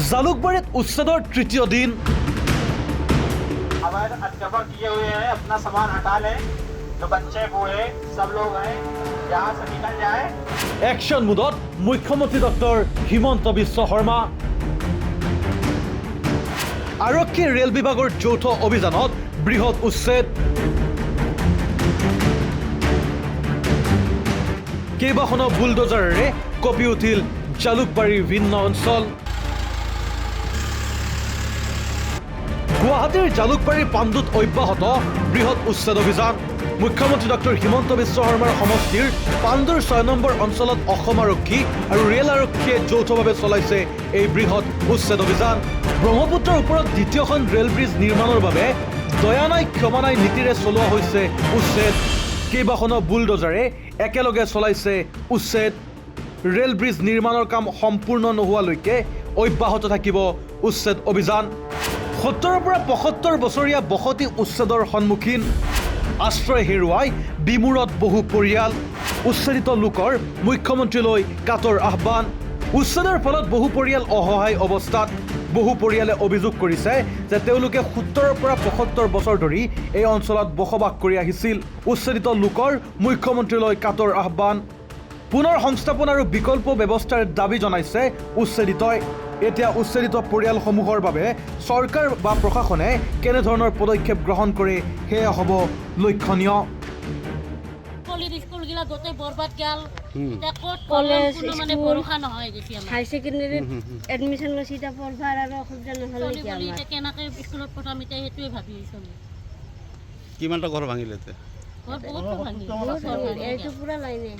জালুকবাৰীত উচ্ছেদৰ তৃতীয় দিন अवैध अटकबर किए हुए हैं, अपना सामान हटा लें। जो बच्चे बूढ़े सब लोग हैं, यहाँ से निकल जाए। একশ্যন মুডত মুখ্যমন্ত্ৰী ডক্টৰ হিমন্ত বিশ্ব শৰ্মা আৰক্ষী ৰেল বিভাগৰ যৌথ অভিযানত বৃহৎ উচ্ছেদ কেইবাখনো বুলডোজাৰেৰে কঁপি উঠিল জালুকবাৰীৰ ভিন্ন অঞ্চল গুৱাহাটীৰ জালুকবাৰীৰ পাণ্ডুত অব্যাহত বৃহৎ উচ্ছেদ অভিযান মুখ্যমন্ত্ৰী ডক্টৰ হিমন্ত বিশ্ব শৰ্মাৰ সমষ্টিৰ পাণ্ডুৰ 6 নম্বৰ অঞ্চলত অসম আৰক্ষী আৰু ৰেল আৰক্ষীয়ে যৌথভাৱে চলাইছে এই বৃহৎ উচ্ছেদ অভিযান ব্ৰহ্মপুত্ৰৰ ওপৰত দ্বিতীয়খন ৰেল ব্ৰিজ নিৰ্মাণৰ বাবে দয়া নাই ক্ষমা নাই নীতিৰে চলোৱা হৈছে উচ্ছেদ কেইবাখনো বুলডোজাৰে একেলগে চলাইছে উচ্ছেদ ৰেল ব্ৰিজ নিৰ্মাণৰ কাম সম্পূৰ্ণ নোহোৱালৈকে অব্যাহত থাকিব উচ্ছেদ অভিযান 70ৰ পৰা 75 বছৰীয়া বসতি উচ্ছেদৰ সন্মুখীন আশ্ৰয় হেৰুৱাই বিমূৰত বহু পৰিয়াল উচ্ছেদিত লোকৰ মুখ্যমন্ত্ৰীলৈ কাতৰ আহ্বান উচ্ছেদৰ ফলত বহু পৰিয়াল অসহায় অৱস্থাত বহু পৰিয়ালে অভিযোগ কৰিছে যে তেওঁলোকে 70ৰ পৰা 75 বছৰ ধৰি এই অঞ্চলত বসবাস কৰি আহিছিল উচ্ছেদিত লোকৰ মুখ্যমন্ত্ৰীলৈ কাতৰ আহ্বান পুনৰ সংস্থাপন আৰু বিকল্প ব্যৱস্থাৰ দাবী জনাইছে উচ্ছেদিতই এতিয়া উচ্ছেদিত পৰিয়ালসমূহৰ বাবে চৰকাৰ বা প্ৰশাসনে কেনে ধৰণৰ পদক্ষেপ গ্ৰহণ কৰে সেয়া হ'ব লক্ষণীয় স্কুলগিলা গোটেই বৰবাদ গেল এতিয়া ক'ত কলেজ মানে ভৰসা নহয় যেতিয়া হাই সেকেন্ডাৰীত এডমিশন লৈছি এতিয়া পঢ়বাৰ আৰু অসুবিধা নহ'লে কি আমাৰ এতিয়া কেনেকৈ স্কুলত পঠাম এতিয়া সেইটোৱে ভাবি আছোঁ কিমানটা ঘৰ ভাঙিলে তে ঘৰ বহুতো ভাঙিল এইটো পুৰা লাইনে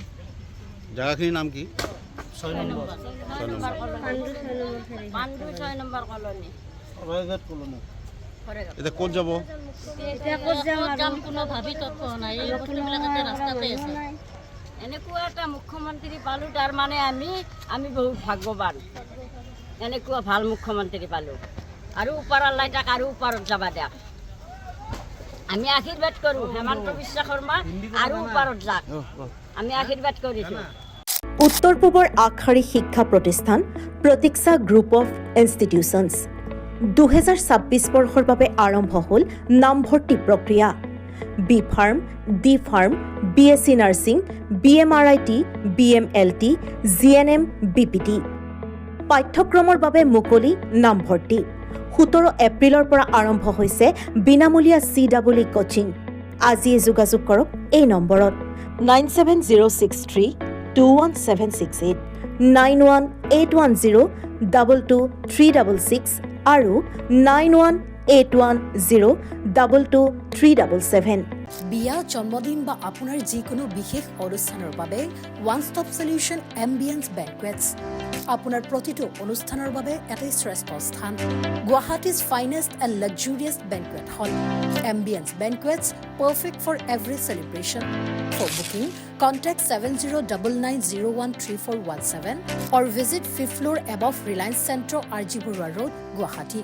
জায়গাখিনিৰ নাম কি 6 নম্বৰ পাণ্ডু 6 নম্বৰ কলনী এতিয়া ক'ত যাব এতিয়া ক'ত যাম আৰু যাম কোনো ভাবি তৎ নাই এই বস্তুবিলাকতে ৰাস্তাতে আছে এনেকুৱা এটা মুখ্যমন্ত্ৰী পালোঁ তাৰ মানে আমি বহুত ভাগ্যৱান এনেকুৱা ভাল মুখ্যমন্ত্ৰী পালোঁ আৰু ওপৰৰ লাইটাক আৰু ওপৰত যাব দিয়ক আমি আশীৰ্বাদ কৰোঁ হেমন্ত বিশ্ব শৰ্মা আৰু ওপৰত যাক আমি আশীৰ্বাদ কৰিছোঁ উত্তৰ পূবৰ আগশাৰী শিক্ষা প্ৰতিষ্ঠান প্ৰতীক্ষা গ্ৰুপ অফ ইনষ্টিটিউচনছ 2026 বৰ্ষৰ বাবে আৰম্ভ হ'ল নামভৰ্তি প্ৰক্ৰিয়া B pharm D pharm BSc nursing BMRIT BMLT GNM BPT পাঠ্যক্ৰমৰ বাবে মুকলি নামভৰ্তি 17 এপ্ৰিলৰ পৰা আৰম্ভ হৈছে বিনামূলীয়া CWE কোচিং আজিয়ে যোগাযোগ কৰক এই নম্বৰত 9706321768 9181022366 আৰু 9181022377 বিয়া জন্মদিন বা আপোনাৰ যিকোনো বিশেষ অনুষ্ঠানৰ বাবে one stop solution ambience banquets আপোনাৰ প্ৰতিটো অনুষ্ঠানৰ বাবে এটাই শ্ৰেষ্ঠ স্থান Guwahati's finest and luxurious banquet hall ambience banquets perfect for every celebration for booking contact 7099013417 or visit 5th floor above Reliance Centro RG Burwa Road Guwahati